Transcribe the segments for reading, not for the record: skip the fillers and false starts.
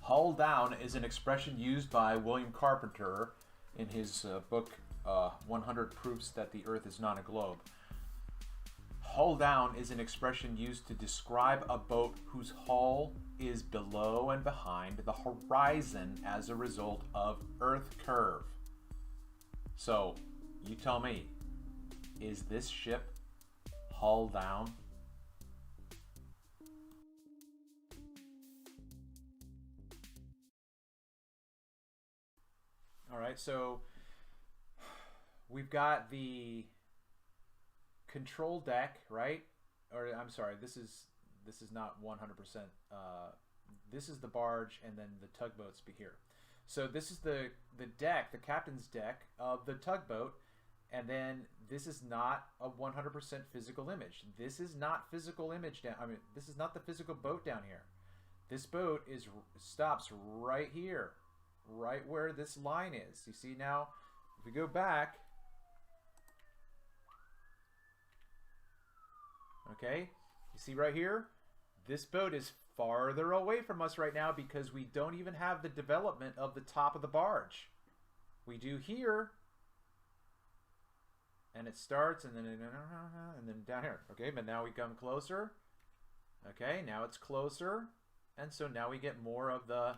Hull down is an expression used by William Carpenter in his book 100 Proofs That the Earth is Not a Globe. Hull down is an expression used to describe a boat whose hull is below and behind the horizon as a result of Earth curve. So, you tell me, is this ship hull down? All right, so we've got the control deck, right? Or I'm sorry, this is not 100%. This is the barge, and then the tugboats be here. So this is the deck, the captain's deck of the tugboat, and then this is not a 100% physical image. This is not physical image down. I mean, this is not the physical boat down here. This boat stops right here, right where this line is. You see now, if we go back, okay, you see right here, this boat is farther away from us right now because we don't even have the development of the top of the barge. We do here, and it starts, and then down here. Okay, but now we come closer. Okay, now it's closer, and so now we get more of the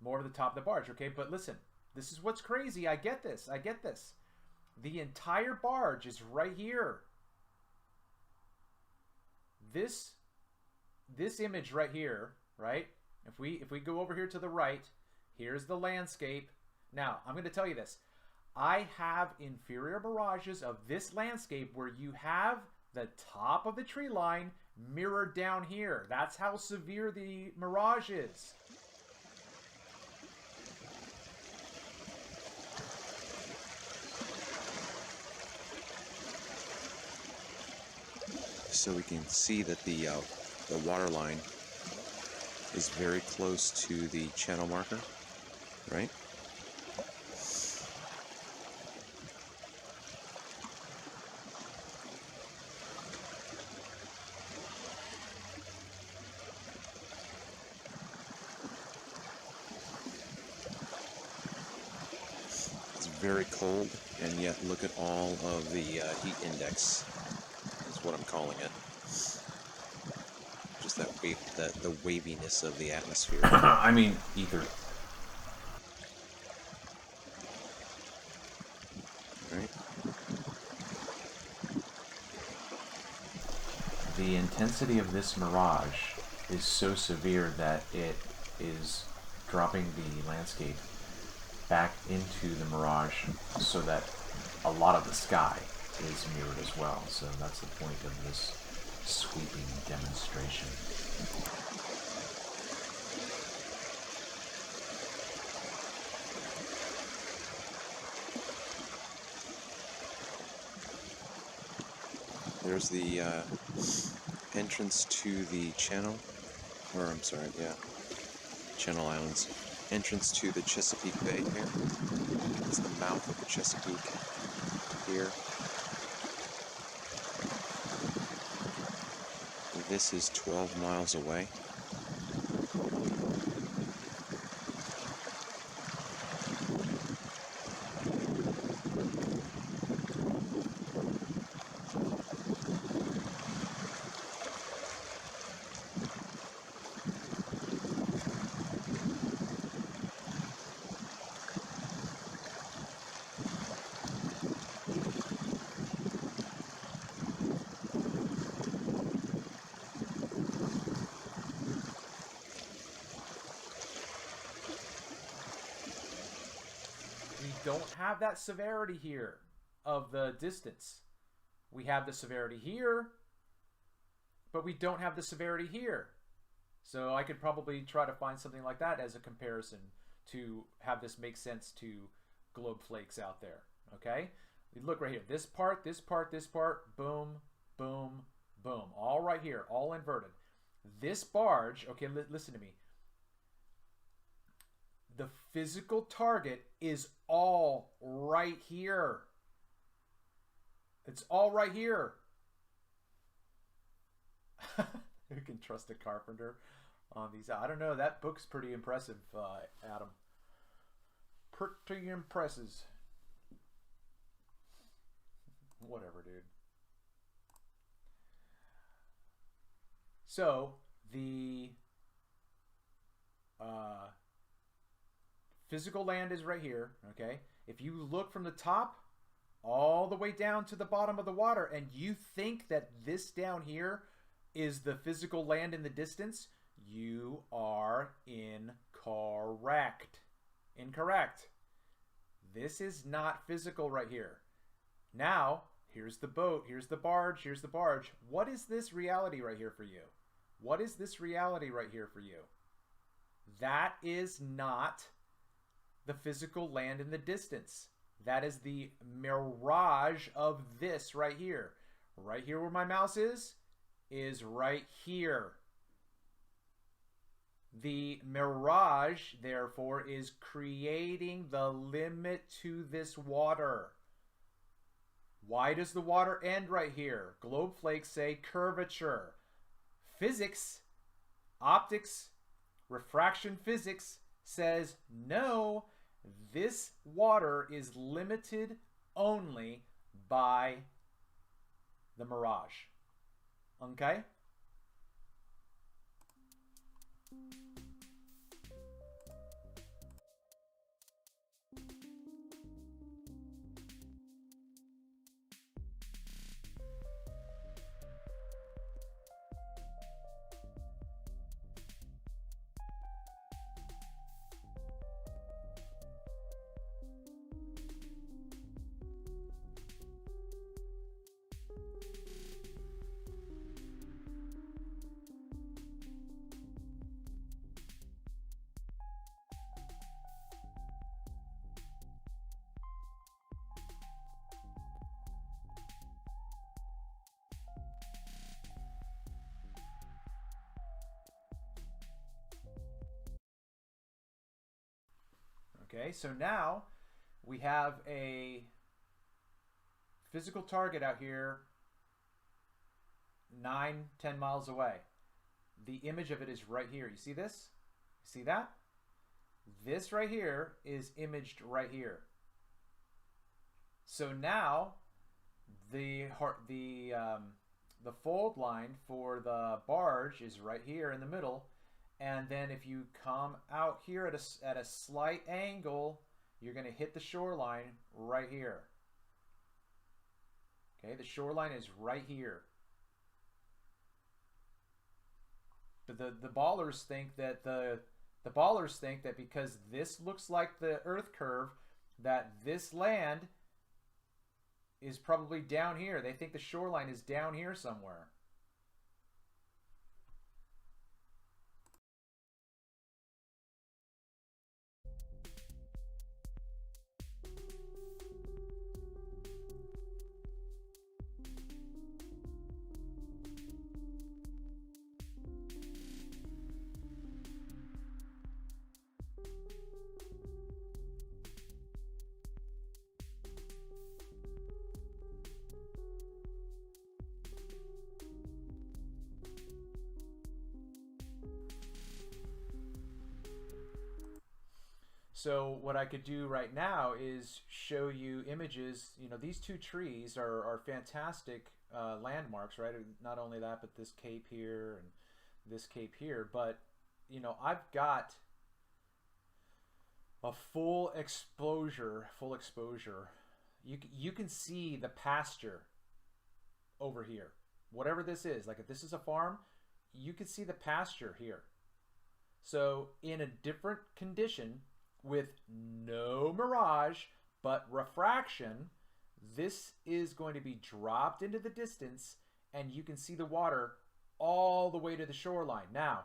more of the top of the barge. Okay, but listen, this is what's crazy. I get this. I get this. The entire barge is right here. This image right here, right? If we go over here to the right, here's the landscape. Now, I'm going to tell you this. I have inferior mirages of this landscape where you have the top of the tree line mirrored down here. That's how severe the mirage is. So we can see that the water line is very close to the channel marker, right? It's very cold, and yet look at all of the heat index. Is what I'm calling it. Just the waviness of the atmosphere. I mean, ether. Right? The intensity of this mirage is so severe that it is dropping the landscape back into the mirage so that a lot of the sky is mirrored as well. So that's the point of this sweeping demonstration. There's the entrance to the channel, or I'm sorry, yeah, Channel Islands. Entrance to the Chesapeake Bay here. It's the mouth of the Chesapeake here. This is 12 miles away. Don't have that severity here of the distance. We have the severity here, but we don't have the severity here. So I could probably try to find something like that as a comparison to have this make sense to globe flakes out there. Okay, we look right here. This part, this part, this part, boom, boom, boom. All right here, all inverted. This barge, okay, listen to me. The physical target is all right here. It's all right here. Who can trust a carpenter? on these. I don't know. That book's pretty impressive, Adam. Pretty impresses. Whatever, dude. So the physical land is right here. Okay, if you look from the top all the way down to the bottom of the water, and you think that this down here is the physical land in the distance, you are incorrect. Incorrect. This is not physical right here. Now, here's the boat, here's the barge, here's the barge. What is this reality right here for you? What is this reality right here for you? That is not the physical land in the distance. That is the mirage of this right here. Right here where my mouse is right here. The mirage, therefore, is creating the limit to this water. Why does the water end right here? Globe flakes say curvature. Physics, optics, refraction physics says no, this water is limited only by the mirage. Okay? Okay, so now we have a physical target out here 9-10 miles away. The image of it is right here. You see this? See that? This right here is imaged right here. So now the fold line for the barge is right here in the middle. And then if you come out here at a slight angle, you're going to hit the shoreline right here. Okay, the shoreline is right here. The ballers think that the ballers think that because this looks like the Earth curve, that this land is probably down here. They think the shoreline is down here somewhere. So what I could do right now is show you images. You know, these two trees are fantastic landmarks, right? Not only that, but this cape here and this cape here. But, you know, I've got a full exposure. You can see the pasture over here. Whatever this is, like if this is a farm, you can see the pasture here. So in a different condition, with no mirage but refraction, this is going to be dropped into the distance and you can see the water all the way to the shoreline. Now,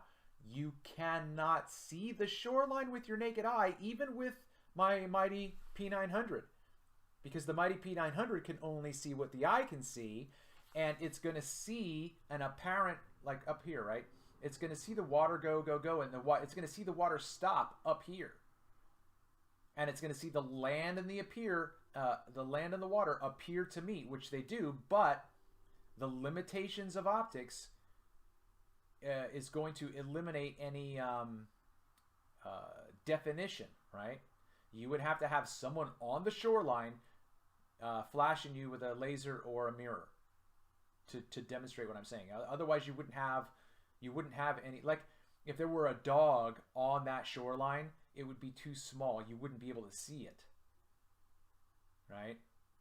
you cannot see the shoreline with your naked eye, even with my mighty P900, because the mighty P900 can only see what the eye can see, and it's going to see an apparent, like up here, right? It's going to see the water go, and it's going to see the water stop up here. And it's going to see the land and the land and the water appear to meet, which they do, but the limitations of optics is going to eliminate any definition, right? You would have to have someone on the shoreline flashing you with a laser or a mirror to demonstrate what I'm saying. Otherwise, you wouldn't have any, like if there were a dog on that shoreline, it would be too small. You wouldn't be able to see it, right?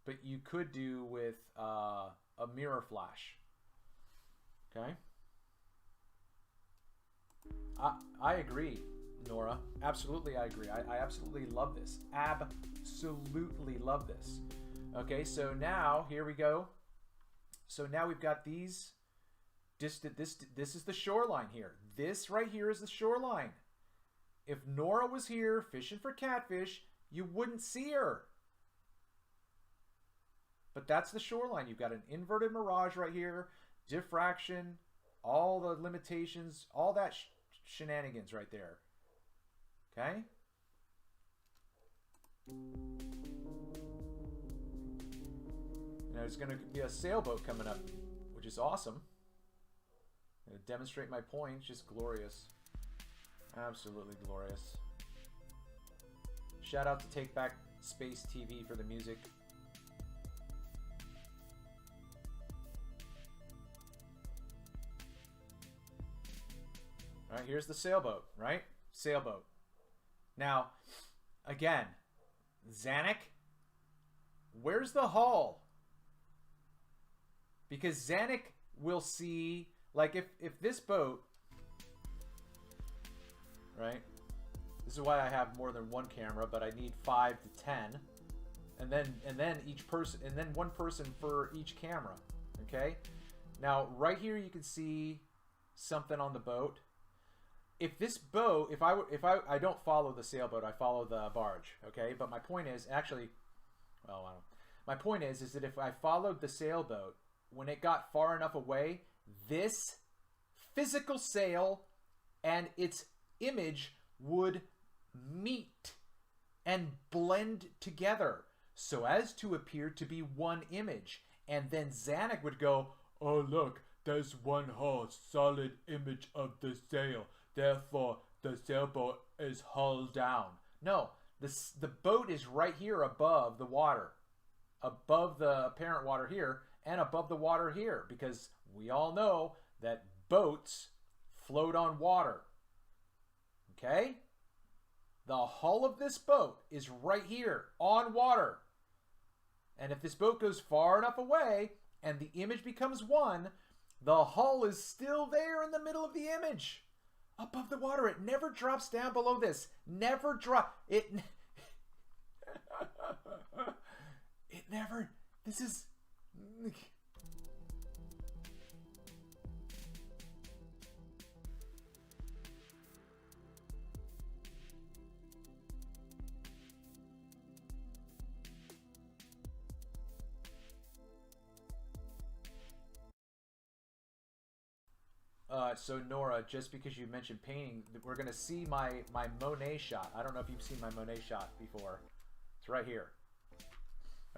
But you could do with a mirror flash. Okay. I agree, Nora. Absolutely, I agree. I absolutely love this. Absolutely love this. Okay, so now here we go. So now we've got these. This is the shoreline here. This right here is the shoreline. If Nora was here fishing for catfish, you wouldn't see her. But that's the shoreline. You've got an inverted mirage right here, diffraction, all the limitations, all that shenanigans right there. Okay? Now there's going to be a sailboat coming up, which is awesome. I'm going to demonstrate my point. It's just glorious. Absolutely glorious. Shout out to Take Back Space TV for the music. All right, here's the sailboat, right? Sailboat. Now, again, Zanuck, where's the hull? Because Zanuck will see, like if this boat, right? This is why I have more than one camera, but I need 5 to 10. And then each person, and then one person for each camera, okay? Now, right here you can see something on the boat. If this boat, if I don't follow the sailboat, I follow the barge, okay? But my point is, actually, well, I don't. My point is that if I followed the sailboat, when it got far enough away, this physical sail and its image would meet and blend together so as to appear to be one image. And then Zanuck would go, oh look, there's one whole solid image of the sail. Therefore, the sailboat is hull down. No, the boat is right here above the water. Above the apparent water here and above the water here. Because we all know that boats float on water. Okay? The hull of this boat is right here on water. And if this boat goes far enough away and the image becomes one, the hull is still there in the middle of the image. Above the water. It never drops down below this. Never drop. It never. This is. So Nora, just because you mentioned painting, we're gonna see my Monet shot. I don't know if you've seen my Monet shot before. It's right here.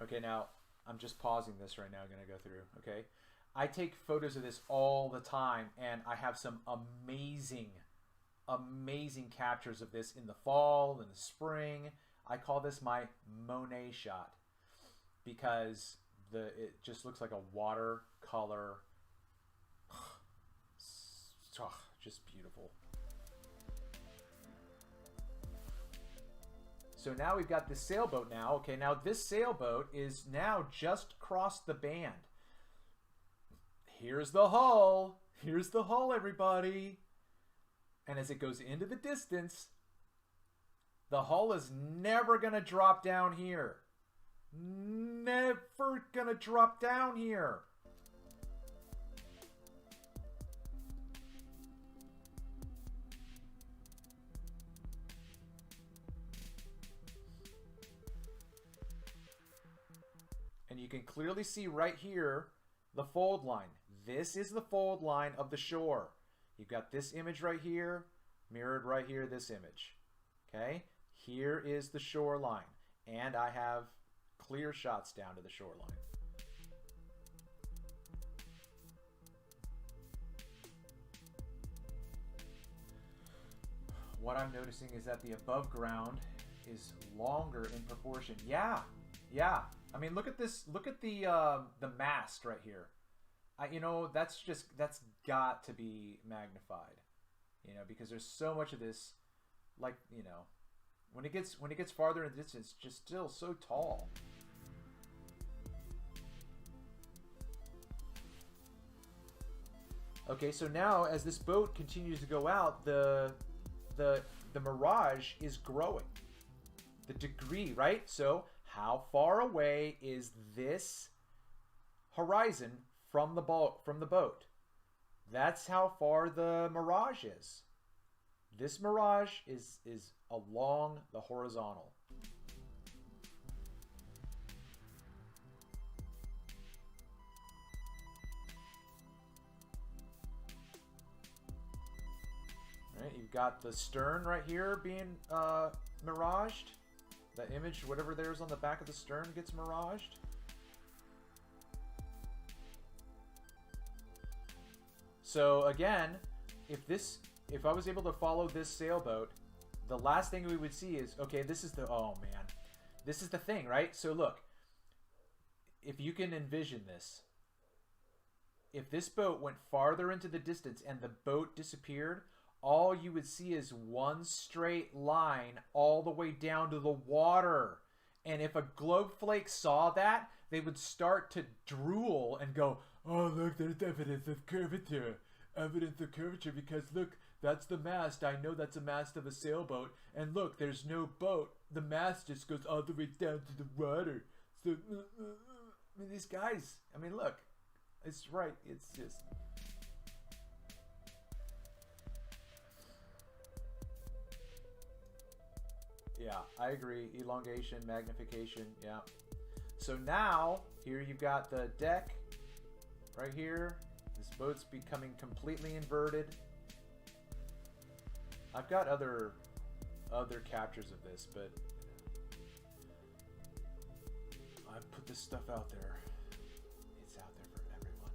Okay, now I'm just pausing this right now. I'm gonna go through. Okay, I take photos of this all the time, and I have some amazing captures of this in the fall, in the spring. I call this my Monet shot because it just looks like a watercolor. Oh, just beautiful. So now we've got this sailboat now. Okay, now this sailboat is now just crossed the band. Here's the hull. Here's the hull, everybody. And as it goes into the distance, the hull is never going to drop down here. Never going to drop down here. And you can clearly see right here the fold line. This is the fold line of the shore. You've got this image right here, mirrored right here, this image. Okay? Here is the shoreline. And I have clear shots down to the shoreline. what I'm noticing is that the above ground is longer in proportion. Yeah, yeah. I mean, look at this. Look at the mast right here. You know, that's got to be magnified. You know, because there's so much of this, like, you know, when it gets farther in the distance, it's just still so tall. Okay, so now as this boat continues to go out, the mirage is growing. The degree, right? So how far away is this horizon from the boat? That's how far the mirage is. This mirage is along the horizontal. Right, you've got the stern right here being miraged. The image, whatever there's on the back of the stern, gets miraged. So again, if I was able to follow this sailboat, the last thing we would see is, okay, this is the, oh man, this is the thing, right? So look, if you can envision this, if this boat went farther into the distance and the boat disappeared, all you would see is one straight line all the way down to the water. And if a globe flake saw that, they would start to drool and go, oh, look, there's evidence of curvature. Evidence of curvature, because look, that's the mast. I know that's a mast of a sailboat. And look, there's no boat. The mast just goes all the way down to the water. So, I mean, these guys, I mean, look, it's right. It's just... Yeah, I agree. Elongation, magnification, yeah. So now, here you've got the deck right here. This boat's becoming completely inverted. I've got other captures of this, but I've put this stuff out there. It's out there for everyone.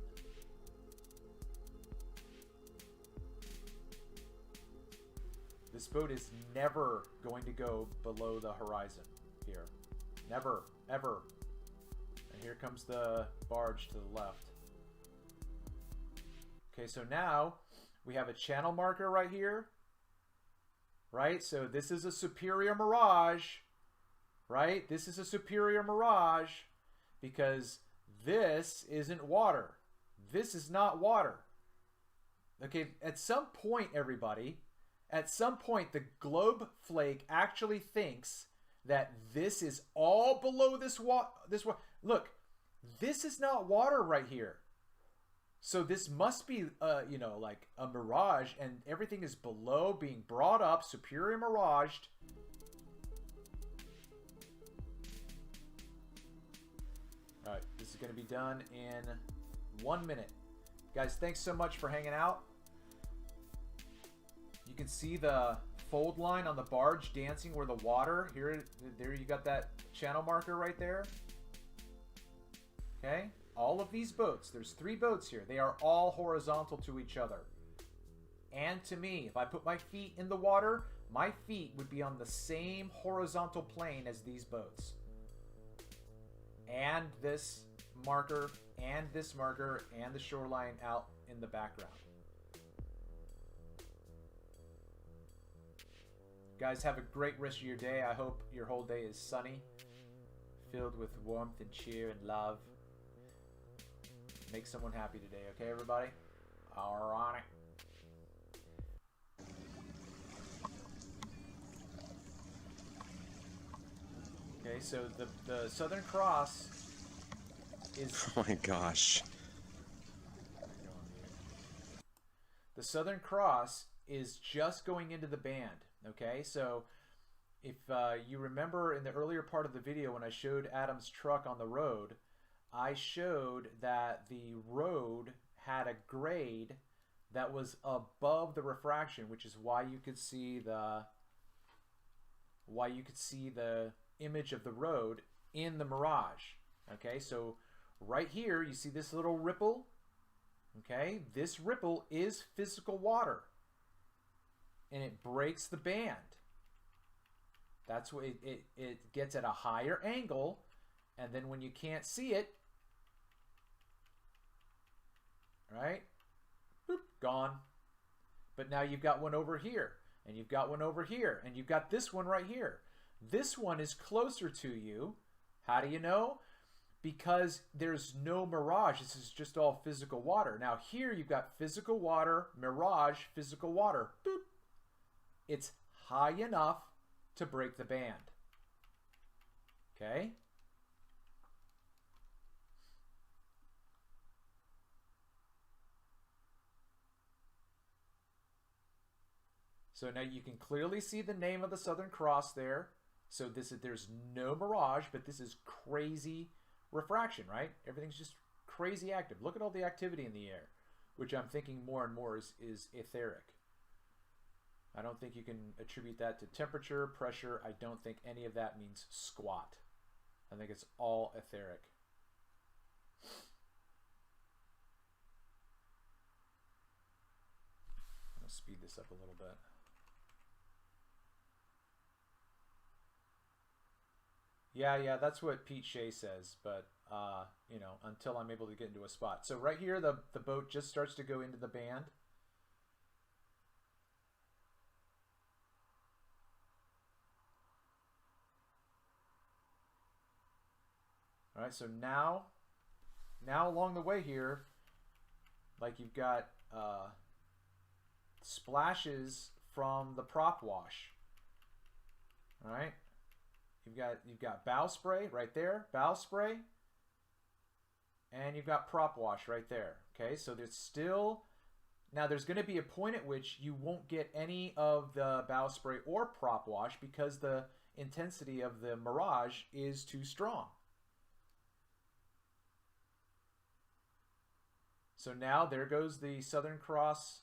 This boat is never going to go below the horizon here. Never, ever. And here comes the barge to the left. Okay, so now we have a channel marker right here, right? So this is a superior mirage, right? This is a superior mirage because this isn't water. This is not water. Okay, at some point, everybody, at some point, the globe flake actually thinks that this is all below this water. Look, this is not water right here. So this must be, you know, like a mirage, and everything is below, being brought up, superior miraged. All right, this is going to be done in 1 minute. Guys, thanks so much for hanging out. You can see the fold line on the barge dancing where the water, here, there you got that channel marker right there. Okay? All of these boats, there's 3 boats here. They are all horizontal to each other. And to me, if I put my feet in the water, my feet would be on the same horizontal plane as these boats. And this marker, and this marker, and the shoreline out in the background. Guys, have a great rest of your day. I hope your whole day is sunny, filled with warmth and cheer and love. Make someone happy today, okay, everybody? All right. Okay, so the Southern Cross is... Oh my gosh. The Southern Cross is just going into the band, okay? So if you remember in the earlier part of the video when I showed Adam's truck on the road, I showed that the road had a grade that was above the refraction, which is why you could see the image of the road in the mirage. Okay, so right here you see this little ripple. Okay, this ripple is physical water. and it breaks the band. That's what it gets at a higher angle, and then when you can't see it, right? Boop, gone. But now you've got one over here, and you've got one over here, and you've got this one right here. This one is closer to you. How do you know? Because there's no mirage. This is just all physical water. Now here you've got physical water, mirage, physical water. Boop. It's high enough to break the band. Okay? So now you can clearly see the name of the Southern Cross there. So there's no mirage, but this is crazy refraction, right? Everything's just crazy active. Look at all the activity in the air, which I'm thinking more and more is etheric. I don't think you can attribute that to temperature, pressure. I don't think any of that means squat. I think it's all etheric. I'm going to speed this up a little bit. Yeah, that's what Pete Shea says, but you know, until I'm able to get into a spot. So right here, the boat just starts to go into the band. All right, so now along the way here, like you've got splashes from the prop wash. All right, you've got bow spray right there, bow spray, and you've got prop wash right there. Okay, so there's still, now there's going to be a point at which you won't get any of the bow spray or prop wash because the intensity of the mirage is too strong. So now there goes the Southern Cross